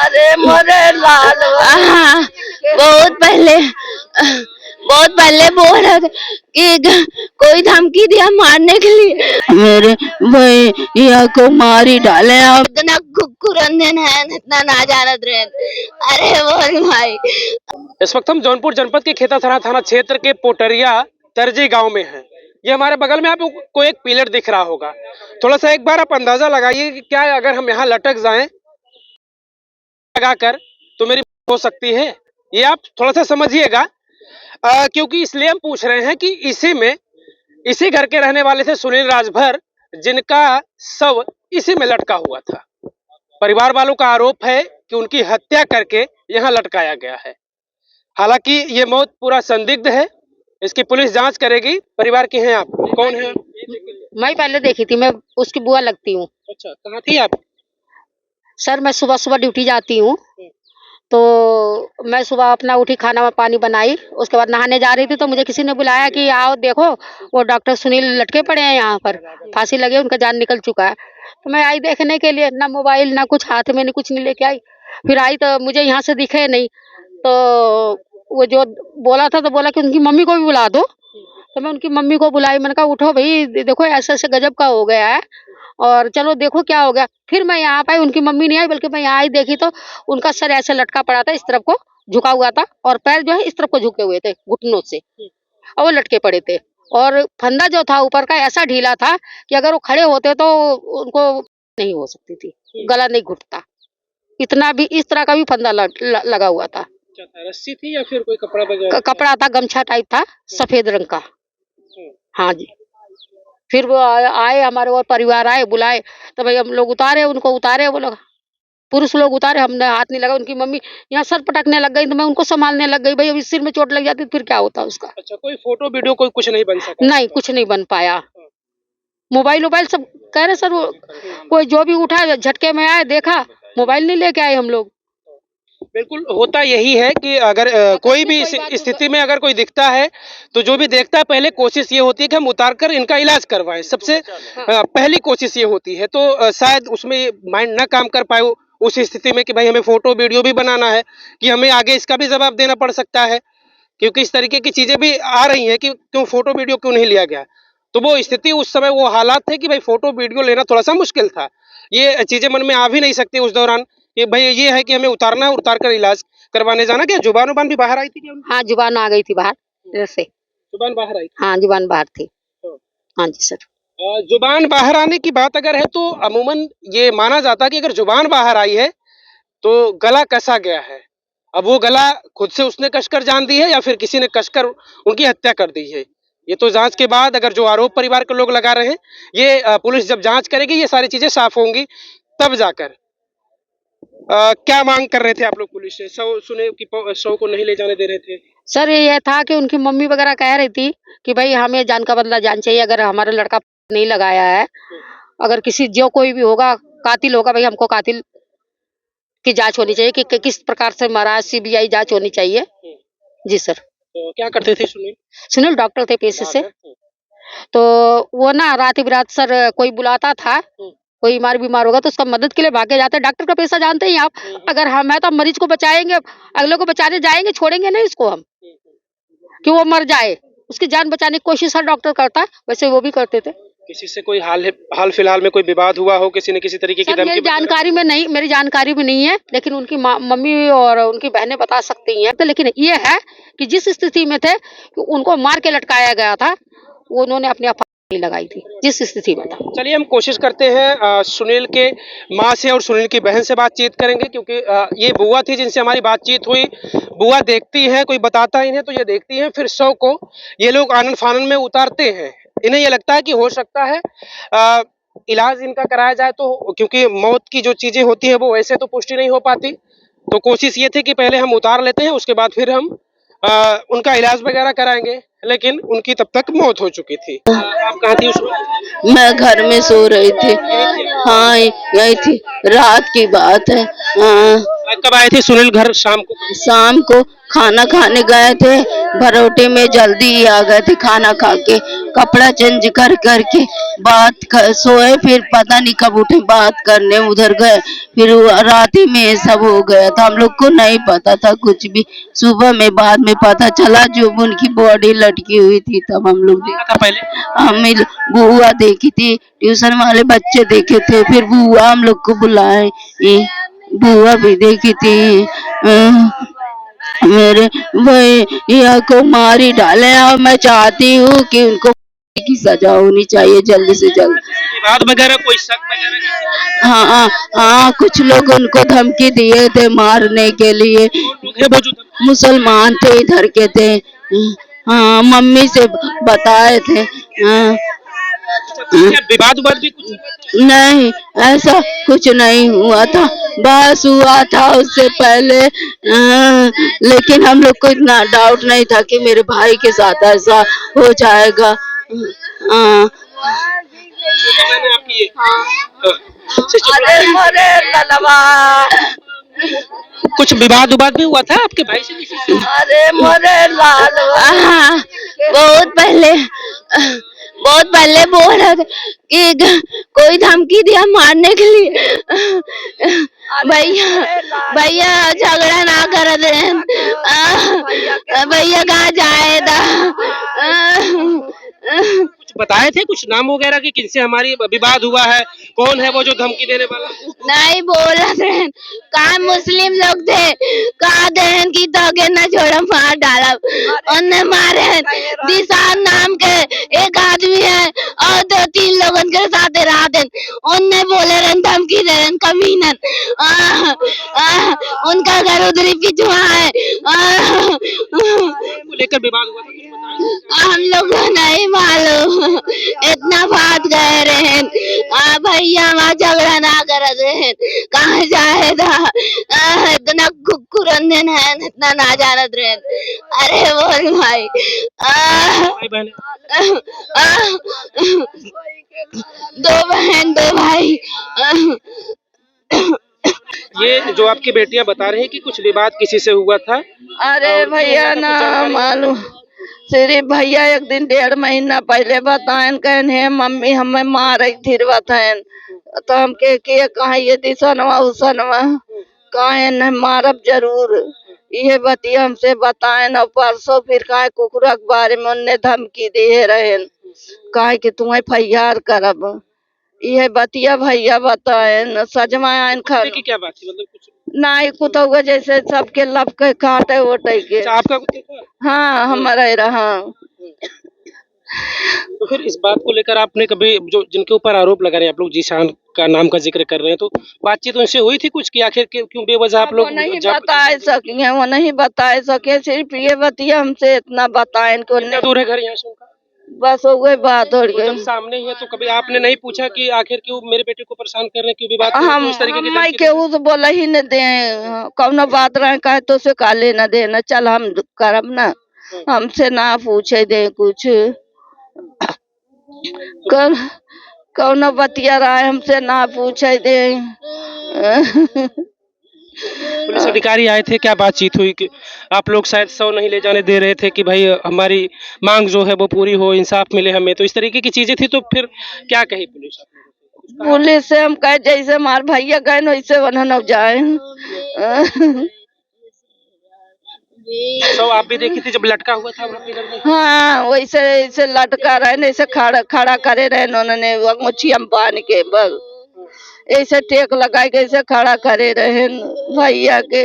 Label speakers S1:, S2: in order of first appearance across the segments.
S1: अरे मोरे लाल बहुत पहले बोल रहे थे कि कोई धमकी दिया मारने के लिए, मेरे भैया को मार ही डाले आप। इतना कुकुरंजन है, इतना ना जानत रहे। अरे बोल भाई।
S2: इस वक्त हम जौनपुर जनपद के खेता थाना क्षेत्र के पोटरिया तरजी गांव में हैं। ये हमारे बगल में आपको एक पिलर दिख रहा होगा। थोड़ा सा एक बार आप अंदाजा लगाइए कि क्या अगर हम यहाँ लटक जाएं लगाकर तो मेरी हो सकती है। ये आप थोड़ा सा समझिएगा, क्योंकि इसलिए हम पूछ रहे हैं कि इसी घर के रहने वाले थे सुनील राजभर, जिनका शव इसी में लटका हुआ था। परिवार वालों का आरोप है कि उनकी हत्या करके यहाँ लटकाया गया है। हालांकि ये मौत पूरा संदिग्ध है, इसकी पुलिस जांच करेगी। परिवार के हैं आप? कौन है?
S3: मैं पहले देखी थी, मैं उसकी बुआ लगती हूँ।
S2: अच्छा, कहाँ थी आप?
S3: सर मैं सुबह सुबह ड्यूटी जाती हूँ, तो मैं सुबह अपना उठी, खाना में पानी बनाई, उसके बाद नहाने जा रही थी तो मुझे किसी ने बुलाया कि आओ देखो वो डॉक्टर सुनील लटके पड़े हैं यहाँ पर, फांसी लगी, उनका जान निकल चुका है। तो मैं आई देखने के लिए, ना मोबाइल ना कुछ हाथ में, नहीं कुछ नहीं लेके आई। फिर आई तो मुझे यहाँ से दिखे नहीं, तो वो जो बोला था तो बोला कि उनकी मम्मी को भी बुला दो। तो मैं उनकी मम्मी को बुलाई, मैंने कहा उठो भाई, देखो ऐसे ऐसे गजब का हो गया है और चलो देखो क्या हो गया। फिर मैं यहाँ पे आई, उनकी मम्मी नहीं आई, बल्कि मैं यहाँ आई देखी तो उनका सर ऐसे लटका पड़ा था, इस तरफ को झुका हुआ था और पैर जो है इस तरफ को झुके हुए थे घुटनों से, और वो लटके पड़े थे। और फंदा जो था ऊपर का ऐसा ढीला था कि अगर वो खड़े होते तो उनको नहीं हो सकती थी, गला नहीं घुटता, इतना भी इस तरह का भी फंदा लगा हुआ था।
S2: क्या था, रस्सी थी या फिर कोई कपड़ा वगैरह?
S3: कपड़ा था, गमछा टाइप था, सफेद रंग का। हाँ जी। फिर वो आए हमारे और परिवार आए, बुलाए, तो भाई हम लोग उतारे, उनको उतारे, वो लोग पुरुष लोग उतारे, हमने हाथ नहीं लगा। उनकी मम्मी यहाँ सर पटकने लग गई तो मैं उनको संभालने लग गई। भाई अभी सिर में चोट लग जाती तो फिर क्या होता उसका।
S2: अच्छा, कोई फोटो वीडियो कोई कुछ नहीं बन सका?
S3: नहीं, कुछ नहीं बन पाया। मोबाइल सब कह रहे सर, वो कोई जो भी उठा झटके में आए, देखा मोबाइल नहीं लेके आए हम लोग।
S2: बिल्कुल होता यही है कि अगर कोई भी इस स्थिति में अगर कोई दिखता है तो जो भी देखता है पहले कोशिश ये होती है कि हम उतार कर इनका इलाज करवाएं। सबसे पहली कोशिश ये होती है। तो शायद उसमें माइंड ना काम कर पाए उस स्थिति में कि भाई हमें फोटो वीडियो भी बनाना है, कि हमें आगे इसका भी जवाब देना पड़ सकता है, क्योंकि इस तरीके की चीजें भी आ रही हैं कि क्यों फोटो वीडियो क्यों नहीं लिया गया। तो वो स्थिति उस समय वो हालात थे कि भाई फोटो वीडियो लेना थोड़ा सा मुश्किल था। ये चीजें मन में आ भी नहीं सकती उस दौरान कि भाई ये है कि हमें उतारना है, उतार कर इलाज करवाने जाना। क्या जुबान उबान भी बाहर आई थी क्या?
S3: हाँ, जुबान आ गई थी बाहर जैसे।
S2: जुबान बाहर आई थी?
S3: हाँ, जुबान बाहर थी। हाँ जी सर।
S2: जुबान बाहर आने की बात अगर है तो अमूमन ये माना जाता है कि अगर जुबान बाहर आई है तो गला कसा गया है। अब वो गला खुद से उसने कसकर जान दी है या फिर किसी ने कसकर उनकी हत्या कर दी है, ये तो जांच के बाद, अगर जो आरोप परिवार के लोग लगा रहे हैं, ये पुलिस जब जांच करेगी ये सारी चीजें साफ होंगी तब जाकर। क्या मांग कर रहे थे आप लोग पुलिस से? शव को नहीं ले जाने दे रहे थे?
S3: सर ये था कि उनकी मम्मी वगैरह कह रही थी कि भाई हमें जान का बदला जान चाहिए, अगर हमारा लड़का नहीं लगाया है, अगर किसी जो कोई भी होगा कातिल होगा, भाई हमको कातिल की जांच होनी चाहिए कि किस प्रकार से मरा, सीबीआई जांच होनी चाहिए। जी सर।
S2: तो क्या करते थे सुनील?
S3: सुनील डॉक्टर थे पेशे से। तो वो ना रात बिरात सर कोई बुलाता था, कोई बीमार होगा तो उसका मदद के लिए भागे जाते। डॉक्टर का पैसा जानते ही आप, अगर हम है तो हम मरीज को बचाएंगे, अगले को बचाने जाएंगे, छोड़ेंगे नहीं इसको हम कि वो मर जाए। उसकी जान बचाने की कोशिश हर डॉक्टर करता है, वैसे वो भी करते थे।
S2: किसी से कोई हाल फिलहाल में कोई विवाद हुआ हो, किसी ने किसी तरीके की धमकी?
S3: मेरी जानकारी में नहीं है, लेकिन उनकी मम्मी और उनकी बहनें बता सकती हैं। तो लेकिन ये है कि जिस स्थिति में थे कि उनको मार के लटकाया गया था, वो उन्होंने अपनी फांसी लगाई थी जिस स्थिति में था।
S2: चलिए हम कोशिश करते हैं सुनील के माँ से और सुनील की बहन से बातचीत करेंगे, क्योंकि ये बुआ थी जिनसे हमारी बातचीत हुई। बुआ देखती है, कोई बताता ही नहीं तो ये देखती है, फिर शव को ये लोग आनन फानन में उतारते हैं। इन्हें ये लगता है कि हो सकता है इलाज इनका कराया जाए, तो क्योंकि मौत की जो चीजें होती है वो वैसे तो पुष्टि नहीं हो पाती। तो कोशिश ये थी कि पहले हम उतार लेते हैं, उसके बाद फिर हम उनका इलाज वगैरह कराएंगे, लेकिन उनकी तब तक मौत हो चुकी थी। आप कहाँ थी उस वक्त?
S1: मैं घर में सो रही थी। हाँ यही थी, रात की बात है। हाँ
S2: कब आए थे सुनील घर शाम को?
S1: शाम को खाना खाने गए थे, भरोटे में जल्दी ही आ गए थे खाना खा के, कपड़ा चेंज कर करके सोए, फिर पता नहीं कब उठे, बात करने उधर गए, फिर रात ही में ये सब हो गया था। हम लोग को नहीं पता था कुछ भी, सुबह में बाद में पता चला जब उनकी बॉडी लटकी हुई थी, तब हम लोग
S2: देखा था पहले?
S1: हमें बुआ देखी थी, ट्यूशन वाले बच्चे देखे थे, फिर बुआ हम लोग को बुलाए, बुआ भी देखी थी। मेरे भैया को मार ही डाले, और मैं चाहती हूँ कि उनको की सजा होनी चाहिए जल्द से जल्द।
S2: विवाद वगैरह कोई शक वगैरह?
S1: हाँ हाँ, कुछ लोग उनको धमकी दिए थे मारने के लिए,
S2: लोग हैं वो जो
S1: मुसलमान थे, इधर के थे। हाँ, मम्मी से बताए थे। हाँ,
S2: क्या विवाद उवाद भी कुछ हुआ था?
S1: नहीं, ऐसा कुछ नहीं हुआ था, बस हुआ था उससे पहले, लेकिन हम लोग को इतना डाउट नहीं था कि मेरे भाई के साथ ऐसा हो जाएगा। हाँ।
S2: मैंने आपकी
S1: अरे मोरे ललवा,
S2: कुछ विवाद उवाद भी हुआ था आपके भाई से किसी से?
S1: अरे मोरे लालवा, हाँ, बहुत पहले बोल रहा था कि कोई धमकी दिया मारने के लिए। भैया भैया झगड़ा ना कर दे, भैया कहाँ जाएगा।
S2: कुछ बताए थे कुछ नाम वगैरह कि किनसे हमारी विवाद हुआ है, कौन है वो जो धमकी देने वाला?
S1: नहीं बोला थे, कहा मुस्लिम लोग थे, कहा देन की तो के न छोड़ा मार डाला, उन्हें मारे। दिशान नाम के एक आदमी है और 2-3 लोगों के साथ रहा थे, उनने बोले रन धमकी दे रन कमीनन, उनका घर उधरी पिछुआ है।
S2: को लेकर विवाद हुआ था, कुछ बताएं?
S1: हम लोग को नहीं मालूम, इतना बात कह रहे हैं। भैया वहाँ झगड़ा ना कर रहे, कहाँ जाएगा, इतना कुकुरंदन है, इतना ना जानत रहे। अरे बोल भाई,
S2: भाई बहन
S1: 2 बहन 2 भाई।
S2: ये जो आपकी बेटियां बता रही हैं कि कुछ विवाद किसी से हुआ था।
S1: अरे भैया ना मालूम, सिर्फ भैया एक दिन 1.5 महीना पहले बताएं कहन है मम्मी हमें मार रही थी बताएं, तो हम के कहा ये दिसनवा उसनवा कहे न मारब जरूर, ये बतिया हमसे बताएं। और परसों फिर कहे कुकुरा के बारे में उनने धमकी दिए रहे, कहे कि तुम्हें फैयार करब, ये बतिया भैया बताएं। सजमा आइन खर
S2: की क्या बात थी, मतलब कुछ
S1: नहीं कुछ जैसे सबके लब के काटे वोटे के।
S2: अच्छा, आपका कुत्ते था?
S1: हाँ हमारा रहा।
S2: तो फिर इस बात को लेकर आपने कभी जो जिनके ऊपर आरोप लगा रहे हैं आप लोग, जीशान का नाम का जिक्र कर रहे हैं, तो बातचीत उनसे हुई थी कुछ कि आखिर क्यों बेवजह आप लोग?
S1: वो नहीं बता सके, वो नहीं बता सके, सिर्फ ये बतिया हमसे इतना बताएं कि
S2: कितना दूर है घर यहाँ से उनका?
S1: बस हो गई बात हो
S2: तो जब
S1: गई।
S2: सामने ही है तो कभी आपने नहीं पूछा कि आखिर क्यों मेरे बेटे को परेशान कर रहे हैं, क्यों विवाद कर रहे हैं, क्यों इस तरीके की
S1: हम
S2: धमकी
S1: के उस बोला ही न दे, कौनो बात रहे कहे तो से काले न दे न, चल हम करब ना, हमसे ना पूछे दे कुछ, कौनो बतिया रहा हमसे ना पूछे दे।
S2: पुलिस अधिकारी आए थे, क्या बातचीत हुई कि आप लोग शायद 100 नहीं ले जाने दे रहे थे कि भाई हमारी मांग जो है वो पूरी हो, इंसाफ मिले हमें, तो इस तरीके की चीजें थी, तो फिर क्या कही पुलिस?
S1: पुलिस से हम कहे जैसे हमारे भैया गए वैसे वहाँ जाए।
S2: सब आप भी देखी थी जब लटका हुआ था वहाँ पे?
S1: हाँ वैसे ऐसे लटका रहे न, ऐसे खड़ा करे रहे उन्होंने मुछिया में बांध के, बस ऐसे टेक लगाए के ऐसे खड़ा करे रहे भैया के।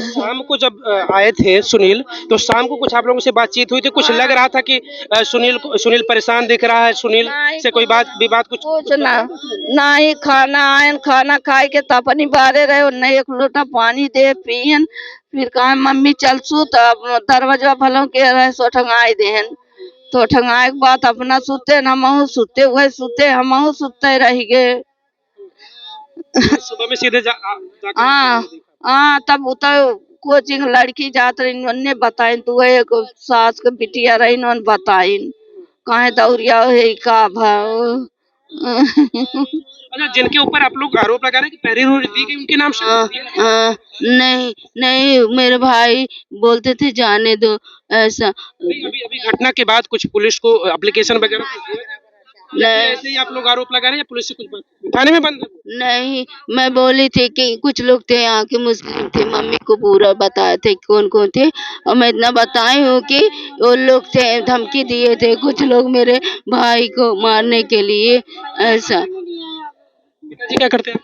S2: शाम को जब आए थे सुनील, तो शाम को कुछ आप लोगों से बातचीत हुई थी, कुछ लग रहा था कि सुनील परेशान दिख रहा है, सुनील से कोई बात विवाद कुछ
S1: ना ही खाना खाए के तपनी बारे रहे, उन्हें 1 लोटा पानी दे पियन, फिर कहा मम्मी चल सू, तब दरवाजा भलों के रहे सो ठंगाई देहन, तो ठंगाए के बाद अपना सुते न हमहू सुते हुए सुते, हमहू सुते रह गए।
S2: सुबह में सीधे
S1: हाँ तब उतर कोचिंग लड़की जात रही, उन्ने बताई तू एक सास के बिटिया रही, उन बताई कहे दौरिया है का भाव,
S2: अच्छा, जिनके ऊपर आप लोग आरोप लगा रहे हैं कि पैरवी दी गई, उनके नाम
S1: हाँ,
S2: शामिल है?
S1: हाँ, नहीं नहीं, मेरे भाई बोलते थे जाने दो ऐसा।
S2: नहीं, अभी अभी घटना के बाद कुछ पुलिस को एप्लीकेशन वगैरह कुछ हुए? या फिर
S1: नहीं
S2: ऐसे ही आप लोग आरोप लगा रहे हैं या पुलिस से कुछ थाने में बंद है?
S1: नहीं, मैं बोली थी कि कुछ लोग थे यहाँ के मुस्लिम थे, मम्मी को पूरा बताए थे कौन कौन थे, और मैं इतना बताई हूँ कि वो लोग थे, धमकी दिए थे कुछ लोग मेरे भाई को मारने के लिए ऐसा।
S2: पिताजी क्या करते हैं?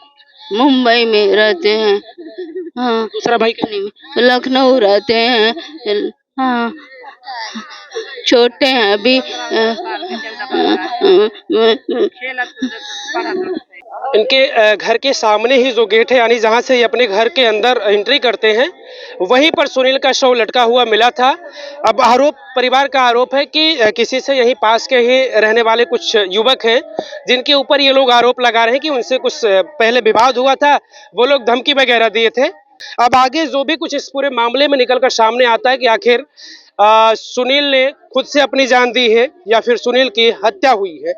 S1: मुंबई में रहते हैं। हाँ,
S2: दूसरा भाई क्या?
S1: लखनऊ रहते हैं। हाँ, छोटे हैं अभी।
S2: इनके घर के सामने ही जो गेट है, यानी जहां से ये अपने घर के अंदर एंट्री करते हैं, वहीं पर सुनील का शव लटका हुआ मिला था। अब परिवार का आरोप है कि किसी से यहीं पास के ही रहने वाले कुछ युवक हैं, जिनके ऊपर ये लोग आरोप लगा रहे हैं कि उनसे कुछ पहले विवाद हुआ था, वो लोग धमकी वगैरह दिए थे। अब आगे जो भी कुछ इस पूरे मामले में निकलकर सामने आता है कि आखिर सुनील ने खुद से अपनी जान दी है या फिर सुनील की हत्या हुई है,